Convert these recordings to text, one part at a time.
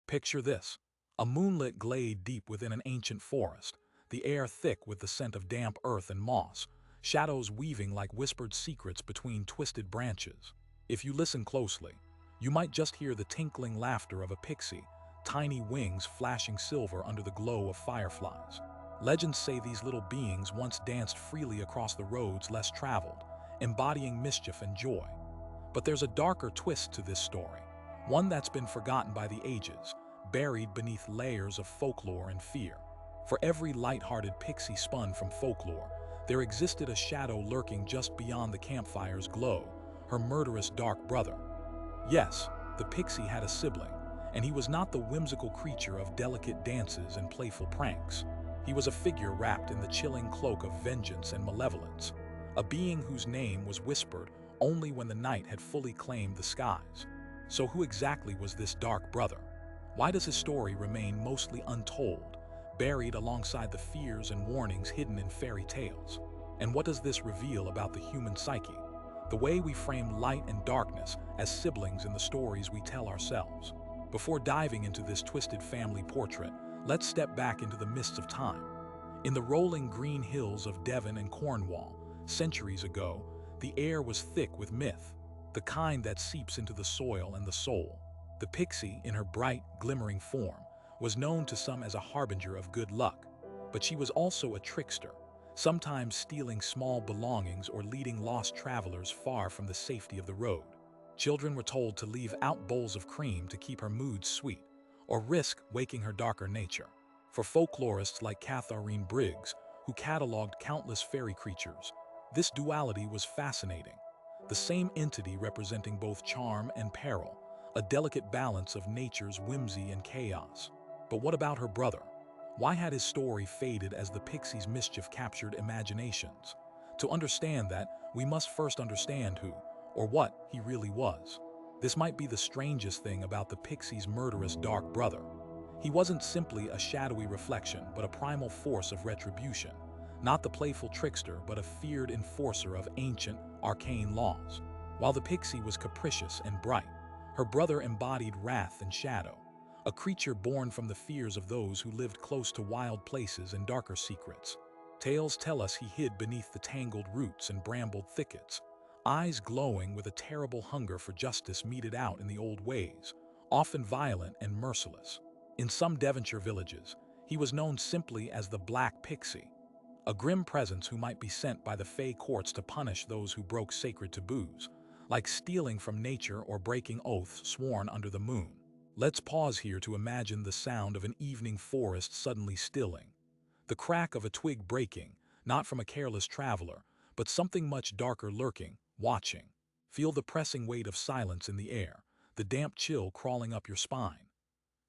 Picture this: a moonlit glade deep within an ancient forest, the air thick with the scent of damp earth and moss, shadows weaving like whispered secrets between twisted branches. If you listen closely, you might just hear the tinkling laughter of a pixie, tiny wings flashing silver under the glow of fireflies. Legends say these little beings once danced freely across the roads less traveled, embodying mischief and joy. But there's a darker twist to this story, one that's been forgotten by the ages, buried beneath layers of folklore and fear. For every light-hearted pixie spun from folklore, there existed a shadow lurking just beyond the campfire's glow, her murderous dark brother. Yes, the pixie had a sibling, and he was not the whimsical creature of delicate dances and playful pranks. He was a figure wrapped in the chilling cloak of vengeance and malevolence, a being whose name was whispered only when the night had fully claimed the skies. So who exactly was this dark brother? Why does his story remain mostly untold, buried alongside the fears and warnings hidden in fairy tales? And what does this reveal about the human psyche, the way we frame light and darkness as siblings in the stories we tell ourselves? Before diving into this twisted family portrait, let's step back into the mists of time. In the rolling green hills of Devon and Cornwall, centuries ago, the air was thick with myth, the kind that seeps into the soil and the soul. The pixie, in her bright, glimmering form, was known to some as a harbinger of good luck, but she was also a trickster, sometimes stealing small belongings or leading lost travelers far from the safety of the road. Children were told to leave out bowls of cream to keep her mood sweet, or risk waking her darker nature. For folklorists like Catharine Briggs, who catalogued countless fairy creatures, this duality was fascinating. The same entity representing both charm and peril, a delicate balance of nature's whimsy and chaos. But what about her brother? Why had his story faded as the pixie's mischief captured imaginations? To understand that, we must first understand who, or what, he really was. This might be the strangest thing about the pixie's murderous dark brother. He wasn't simply a shadowy reflection, but a primal force of retribution. Not the playful trickster, but a feared enforcer of ancient, arcane laws. While the pixie was capricious and bright, her brother embodied wrath and shadow, a creature born from the fears of those who lived close to wild places and darker secrets. Tales tell us he hid beneath the tangled roots and brambled thickets, eyes glowing with a terrible hunger for justice meted out in the old ways, often violent and merciless. In some Devonshire villages, he was known simply as the Black Pixie, a grim presence who might be sent by the Fey courts to punish those who broke sacred taboos, like stealing from nature or breaking oaths sworn under the moon. Let's pause here to imagine the sound of an evening forest suddenly stilling, the crack of a twig breaking, not from a careless traveler, but something much darker lurking, watching. Feel the pressing weight of silence in the air, the damp chill crawling up your spine.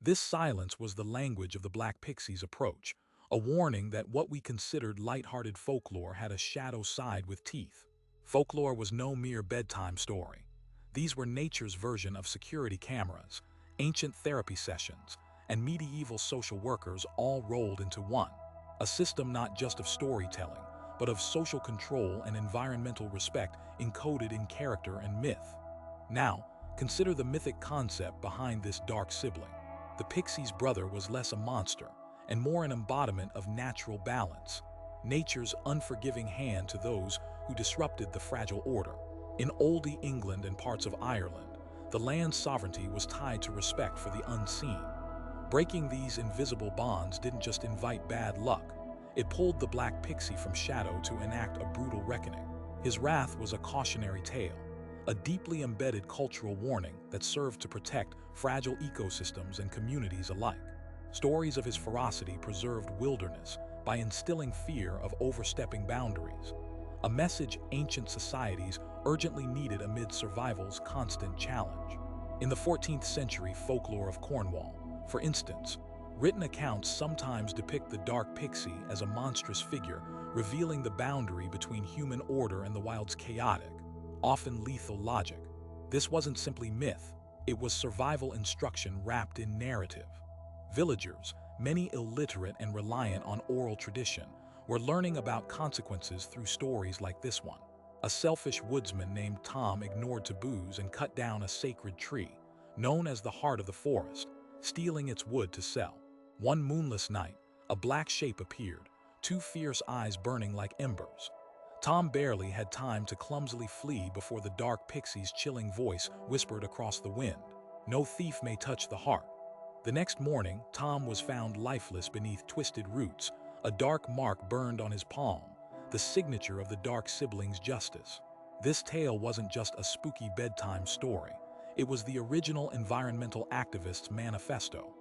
This silence was the language of the Black Pixie's approach, a warning that what we considered light-hearted folklore had a shadow side with teeth. Folklore was no mere bedtime story. These were nature's version of security cameras, ancient therapy sessions, and medieval social workers all rolled into one. A system not just of storytelling, but of social control and environmental respect encoded in character and myth. Now, consider the mythic concept behind this dark sibling. The pixie's brother was less a monster and more an embodiment of natural balance, nature's unforgiving hand to those who disrupted the fragile order. In oldie England and parts of Ireland, the land's sovereignty was tied to respect for the unseen. Breaking these invisible bonds didn't just invite bad luck, it pulled the Black Pixie from shadow to enact a brutal reckoning. His wrath was a cautionary tale, a deeply embedded cultural warning that served to protect fragile ecosystems and communities alike. Stories of his ferocity preserved wilderness by instilling fear of overstepping boundaries, a message ancient societies urgently needed amid survival's constant challenge. In the 14th century folklore of Cornwall, for instance, written accounts sometimes depict the dark pixie as a monstrous figure, revealing the boundary between human order and the wild's chaotic, often lethal logic. This wasn't simply myth, it was survival instruction wrapped in narrative. Villagers, many illiterate and reliant on oral tradition, were learning about consequences through stories like this one. A selfish woodsman named Tom ignored taboos and cut down a sacred tree, known as the heart of the forest, stealing its wood to sell. One moonless night, a black shape appeared, two fierce eyes burning like embers. Tom barely had time to clumsily flee before the dark pixie's chilling voice whispered across the wind, "No thief may touch the heart." The next morning, Tom was found lifeless beneath twisted roots, a dark mark burned on his palm, the signature of the dark siblings' justice. This tale wasn't just a spooky bedtime story. It was the original environmental activists' manifesto.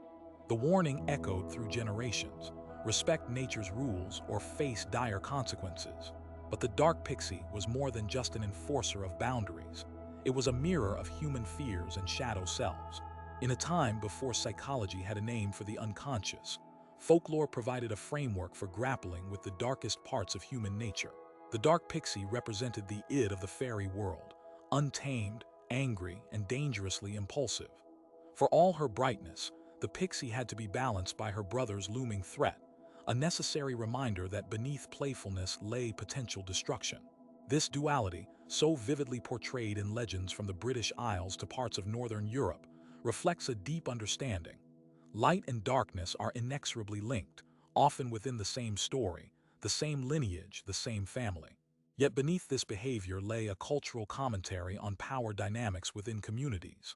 The warning echoed through generations: respect nature's rules or face dire consequences. But the dark pixie was more than just an enforcer of boundaries. It was a mirror of human fears and shadow selves. In a time before psychology had a name for the unconscious, folklore provided a framework for grappling with the darkest parts of human nature. The dark pixie represented the id of the fairy world, untamed, angry, and dangerously impulsive. For all her brightness, the pixie had to be balanced by her brother's looming threat, a necessary reminder that beneath playfulness lay potential destruction. This duality, so vividly portrayed in legends from the British Isles to parts of Northern Europe, reflects a deep understanding. Light and darkness are inexorably linked, often within the same story, the same lineage, the same family. Yet beneath this behavior lay a cultural commentary on power dynamics within communities.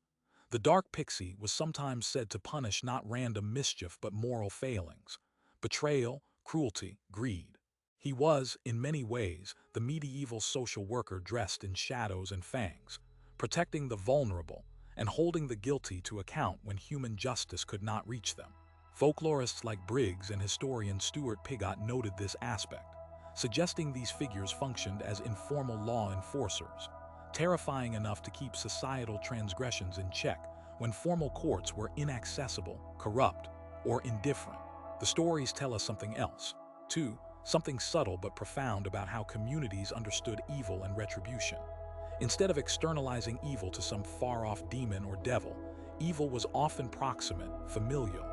The dark pixie was sometimes said to punish not random mischief but moral failings: betrayal, cruelty, greed. He was, in many ways, the medieval social worker dressed in shadows and fangs, protecting the vulnerable and holding the guilty to account when human justice could not reach them. Folklorists like Briggs and historian Stuart Pigott noted this aspect, suggesting these figures functioned as informal law enforcers, terrifying enough to keep societal transgressions in check when formal courts were inaccessible, corrupt, or indifferent. The stories tell us something else, too, something subtle but profound about how communities understood evil and retribution. Instead of externalizing evil to some far-off demon or devil, evil was often proximate, familial,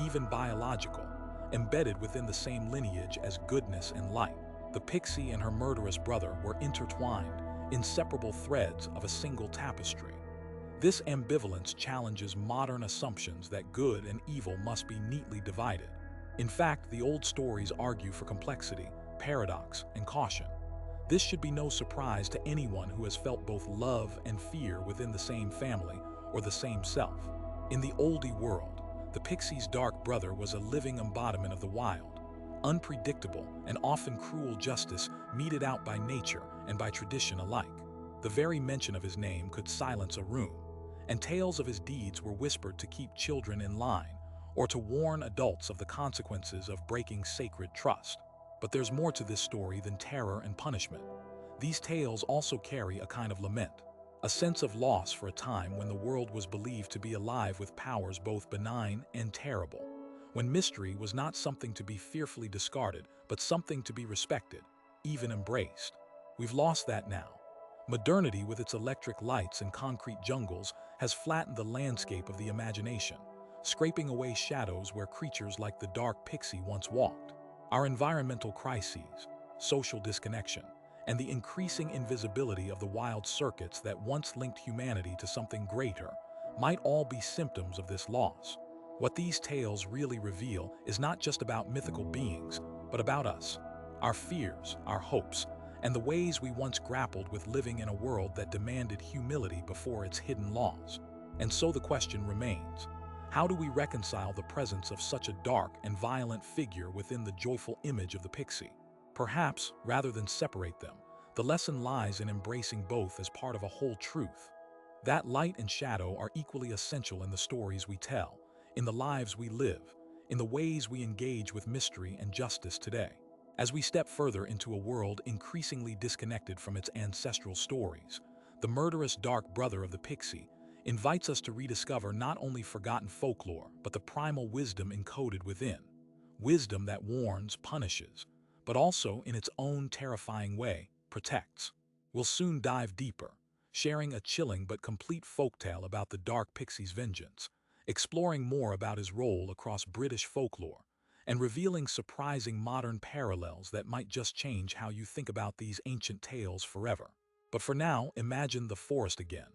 even biological, embedded within the same lineage as goodness and light. The pixie and her murderous brother were intertwined, inseparable threads of a single tapestry. This ambivalence challenges modern assumptions that good and evil must be neatly divided. In fact, the old stories argue for complexity, paradox, and caution. This should be no surprise to anyone who has felt both love and fear within the same family or the same self. In the oldie world, the pixie's dark brother was a living embodiment of the wild, unpredictable and often cruel justice meted out by nature and by tradition alike. The very mention of his name could silence a room, and tales of his deeds were whispered to keep children in line or to warn adults of the consequences of breaking sacred trust. But there's more to this story than terror and punishment. These tales also carry a kind of lament, a sense of loss for a time when the world was believed to be alive with powers both benign and terrible, when mystery was not something to be fearfully discarded, but something to be respected, even embraced. We've lost that now. Modernity, with its electric lights and concrete jungles, has flattened the landscape of the imagination, scraping away shadows where creatures like the dark pixie once walked. Our environmental crises, social disconnection, and the increasing invisibility of the wild circuits that once linked humanity to something greater might all be symptoms of this loss. What these tales really reveal is not just about mythical beings, but about us, our fears, our hopes, and the ways we once grappled with living in a world that demanded humility before its hidden laws. And so the question remains: how do we reconcile the presence of such a dark and violent figure within the joyful image of the pixie? Perhaps, rather than separate them, the lesson lies in embracing both as part of a whole truth. That light and shadow are equally essential in the stories we tell, in the lives we live, in the ways we engage with mystery and justice today. As we step further into a world increasingly disconnected from its ancestral stories, the murderous dark brother of the pixie invites us to rediscover not only forgotten folklore, but the primal wisdom encoded within. Wisdom that warns, punishes, but also, in its own terrifying way, protects. We'll soon dive deeper, sharing a chilling but complete folktale about the dark pixie's vengeance, exploring more about his role across British folklore, and revealing surprising modern parallels that might just change how you think about these ancient tales forever. But for now, imagine the forest again.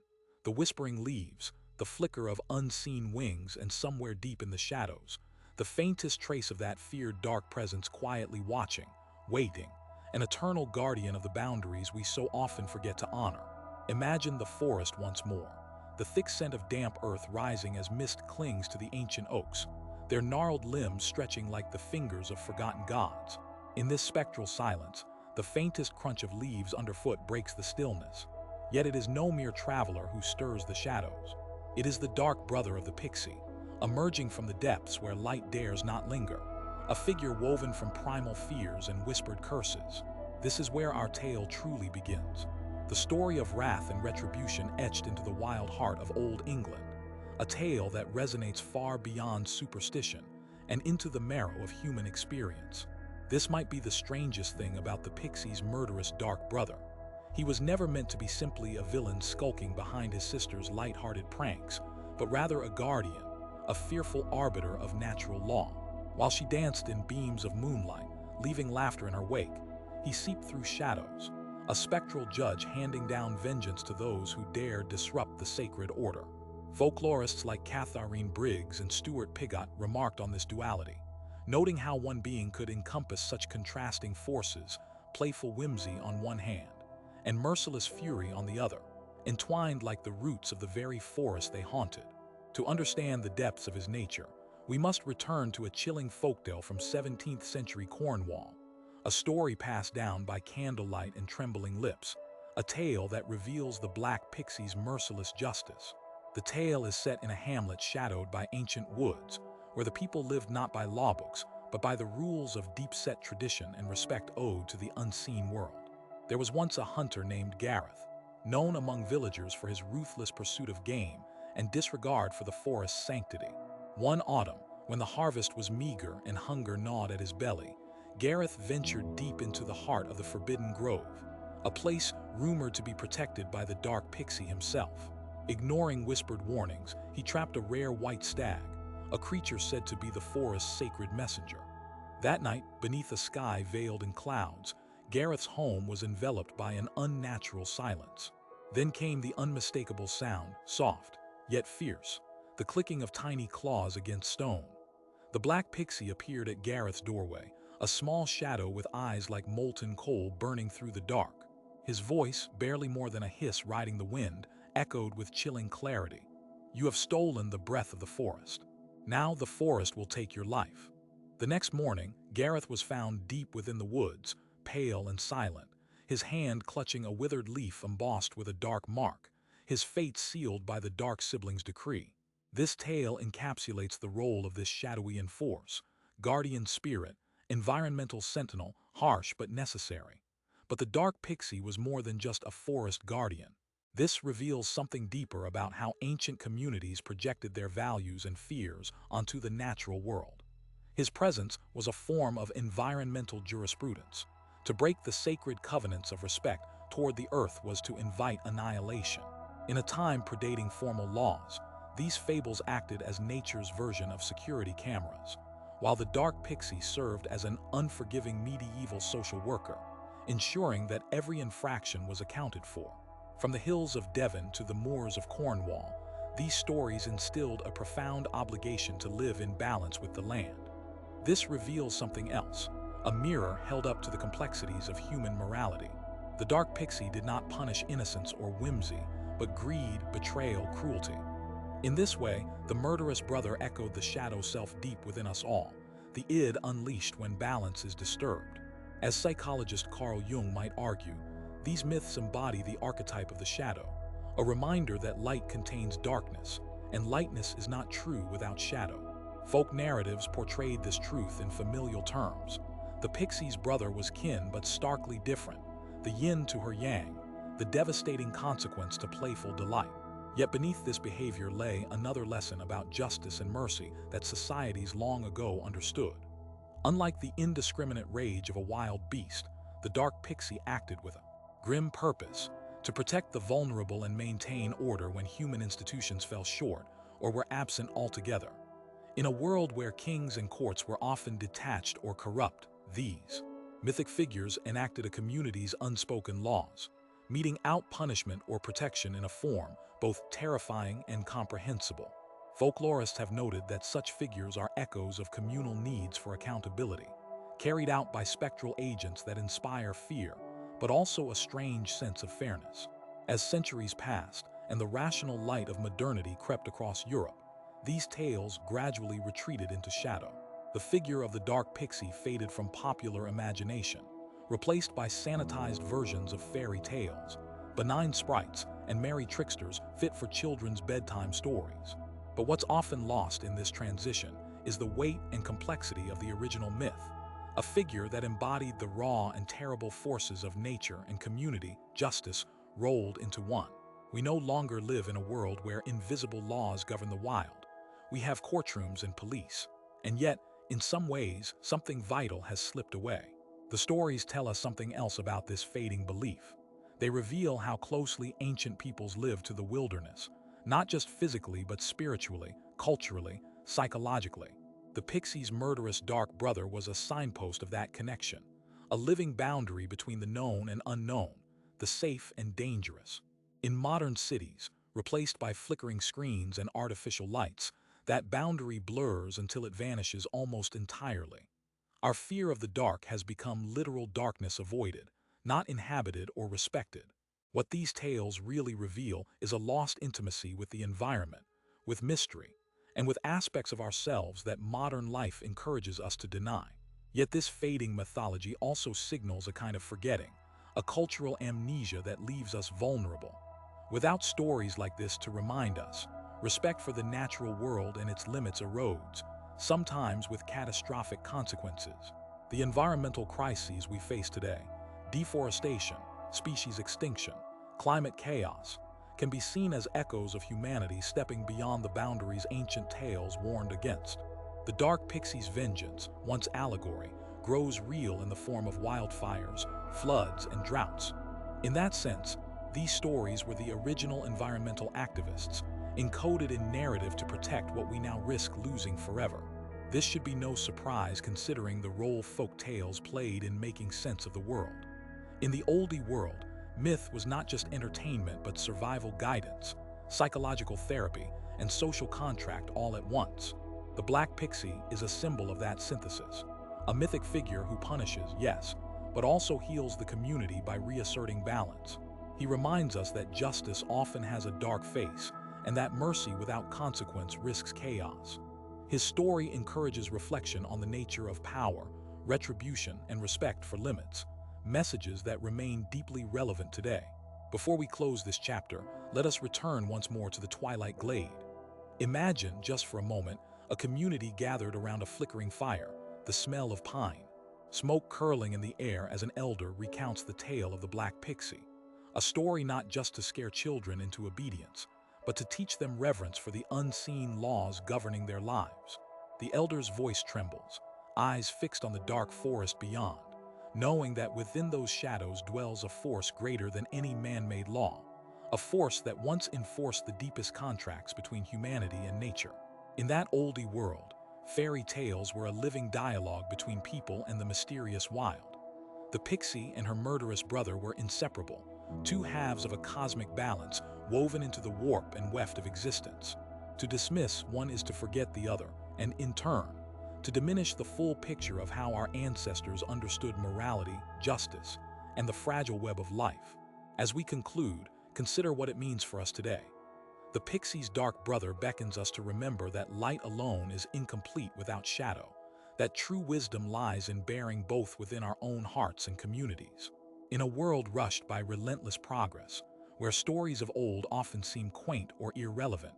The whispering leaves, the flicker of unseen wings, and somewhere deep in the shadows, the faintest trace of that feared dark presence quietly watching, waiting, an eternal guardian of the boundaries we so often forget to honor. Imagine the forest once more, the thick scent of damp earth rising as mist clings to the ancient oaks, their gnarled limbs stretching like the fingers of forgotten gods. In this spectral silence, the faintest crunch of leaves underfoot breaks the stillness. Yet it is no mere traveler who stirs the shadows. It is the dark brother of the Pixie, emerging from the depths where light dares not linger, a figure woven from primal fears and whispered curses. This is where our tale truly begins. The story of wrath and retribution etched into the wild heart of Old England. A tale that resonates far beyond superstition and into the marrow of human experience. This might be the strangest thing about the Pixie's murderous dark brother. He was never meant to be simply a villain skulking behind his sister's light-hearted pranks, but rather a guardian, a fearful arbiter of natural law. While she danced in beams of moonlight, leaving laughter in her wake, he seeped through shadows, a spectral judge handing down vengeance to those who dare disrupt the sacred order. Folklorists like Catharine Briggs and Stuart Piggott remarked on this duality, noting how one being could encompass such contrasting forces, playful whimsy on one hand, and merciless fury on the other, entwined like the roots of the very forest they haunted. To understand the depths of his nature, we must return to a chilling folktale from 17th century Cornwall, a story passed down by candlelight and trembling lips, a tale that reveals the Black Pixie's merciless justice. The tale is set in a hamlet shadowed by ancient woods, where the people lived not by law books, but by the rules of deep-set tradition and respect owed to the unseen world. There was once a hunter named Gareth, known among villagers for his ruthless pursuit of game and disregard for the forest's sanctity. One autumn, when the harvest was meager and hunger gnawed at his belly, Gareth ventured deep into the heart of the Forbidden Grove, a place rumored to be protected by the dark Pixie himself. Ignoring whispered warnings, he trapped a rare white stag, a creature said to be the forest's sacred messenger. That night, beneath a sky veiled in clouds, Gareth's home was enveloped by an unnatural silence. Then came the unmistakable sound, soft, yet fierce, the clicking of tiny claws against stone. The Black Pixie appeared at Gareth's doorway, a small shadow with eyes like molten coal burning through the dark. His voice, barely more than a hiss riding the wind, echoed with chilling clarity. "You have stolen the breath of the forest. Now the forest will take your life." The next morning, Gareth was found deep within the woods, pale and silent, his hand clutching a withered leaf embossed with a dark mark, his fate sealed by the dark sibling's decree. This tale encapsulates the role of this shadowy enforce, guardian spirit, environmental sentinel, harsh but necessary. But the dark Pixie was more than just a forest guardian. This reveals something deeper about how ancient communities projected their values and fears onto the natural world. His presence was a form of environmental jurisprudence. To break the sacred covenants of respect toward the earth was to invite annihilation. In a time predating formal laws, these fables acted as nature's version of security cameras, while the dark Pixie served as an unforgiving medieval social worker, ensuring that every infraction was accounted for. From the hills of Devon to the moors of Cornwall, these stories instilled a profound obligation to live in balance with the land. This reveals something else, a mirror held up to the complexities of human morality. The dark Pixie did not punish innocence or whimsy, but greed, betrayal, cruelty. In this way, the murderous brother echoed the shadow self deep within us all, the id unleashed when balance is disturbed. As psychologist Carl Jung might argue, these myths embody the archetype of the shadow, a reminder that light contains darkness, and lightness is not true without shadow. Folk narratives portrayed this truth in familial terms. The Pixie's brother was kin but starkly different, the yin to her yang, the devastating consequence to playful delight. Yet beneath this behavior lay another lesson about justice and mercy that societies long ago understood. Unlike the indiscriminate rage of a wild beast, the dark Pixie acted with a grim purpose, to protect the vulnerable and maintain order when human institutions fell short or were absent altogether. In a world where kings and courts were often detached or corrupt, these mythic figures enacted a community's unspoken laws, meting out punishment or protection in a form both terrifying and comprehensible. Folklorists have noted that such figures are echoes of communal needs for accountability, carried out by spectral agents that inspire fear, but also a strange sense of fairness. As centuries passed and the rational light of modernity crept across Europe, these tales gradually retreated into shadow. The figure of the dark pixie faded from popular imagination, replaced by sanitized versions of fairy tales, benign sprites, and merry tricksters fit for children's bedtime stories. But what's often lost in this transition is the weight and complexity of the original myth, a figure that embodied the raw and terrible forces of nature and community justice rolled into one. We no longer live in a world where invisible laws govern the wild. We have courtrooms and police, and yet, in some ways, something vital has slipped away. The stories tell us something else about this fading belief. They reveal how closely ancient peoples lived to the wilderness, not just physically but spiritually, culturally, psychologically. The pixie's murderous dark brother was a signpost of that connection, a living boundary between the known and unknown, the safe and dangerous. In modern cities, replaced by flickering screens and artificial lights, that boundary blurs until it vanishes almost entirely. Our fear of the dark has become literal darkness avoided, not inhabited or respected. What these tales really reveal is a lost intimacy with the environment, with mystery, and with aspects of ourselves that modern life encourages us to deny. Yet this fading mythology also signals a kind of forgetting, a cultural amnesia that leaves us vulnerable. Without stories like this to remind us, respect for the natural world and its limits erodes, sometimes with catastrophic consequences. The environmental crises we face today, deforestation, species extinction, climate chaos, can be seen as echoes of humanity stepping beyond the boundaries ancient tales warned against. The dark pixie's vengeance, once allegory, grows real in the form of wildfires, floods, and droughts. In that sense, these stories were the original environmental activists, encoded in narrative to protect what we now risk losing forever. This should be no surprise considering the role folk tales played in making sense of the world. In the oldie world, myth was not just entertainment but survival guidance, psychological therapy, and social contract all at once. The black pixie is a symbol of that synthesis, a mythic figure who punishes, yes, but also heals the community by reasserting balance. He reminds us that justice often has a dark face, and that mercy without consequence risks chaos. His story encourages reflection on the nature of power, retribution, and respect for limits, messages that remain deeply relevant today. Before we close this chapter, let us return once more to the twilight glade. Imagine, just for a moment, a community gathered around a flickering fire, the smell of pine, smoke curling in the air as an elder recounts the tale of the black pixie, a story not just to scare children into obedience, but to teach them reverence for the unseen laws governing their lives. The elder's voice trembles, eyes fixed on the dark forest beyond, knowing that within those shadows dwells a force greater than any man-made law, a force that once enforced the deepest contracts between humanity and nature. In that oldie world, fairy tales were a living dialogue between people and the mysterious wild. The pixie and her murderous brother were inseparable, two halves of a cosmic balance woven into the warp and weft of existence. To dismiss one is to forget the other, and in turn, to diminish the full picture of how our ancestors understood morality, justice, and the fragile web of life. As we conclude, consider what it means for us today. The pixie's dark brother beckons us to remember that light alone is incomplete without shadow, that true wisdom lies in bearing both within our own hearts and communities. In a world rushed by relentless progress, where stories of old often seem quaint or irrelevant,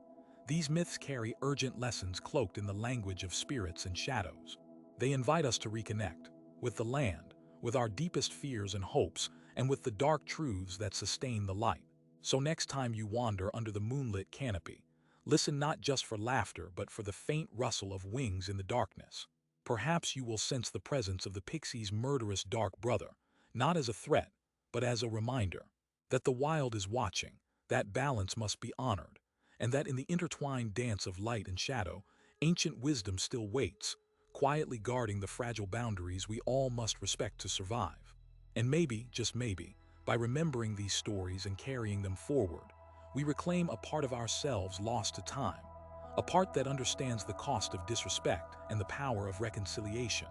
these myths carry urgent lessons cloaked in the language of spirits and shadows. They invite us to reconnect with the land, with our deepest fears and hopes, and with the dark truths that sustain the light. So next time you wander under the moonlit canopy, listen not just for laughter but for the faint rustle of wings in the darkness. Perhaps you will sense the presence of the pixie's murderous dark brother, not as a threat, but as a reminder that the wild is watching, that balance must be honored, and that in the intertwined dance of light and shadow, ancient wisdom still waits, quietly guarding the fragile boundaries we all must respect to survive. And maybe, just maybe, By remembering these stories and carrying them forward, we reclaim a part of ourselves lost to time, a part that understands the cost of disrespect and the power of reconciliation,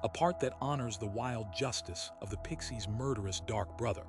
a part that honors the wild justice of the Pixie's murderous dark brother.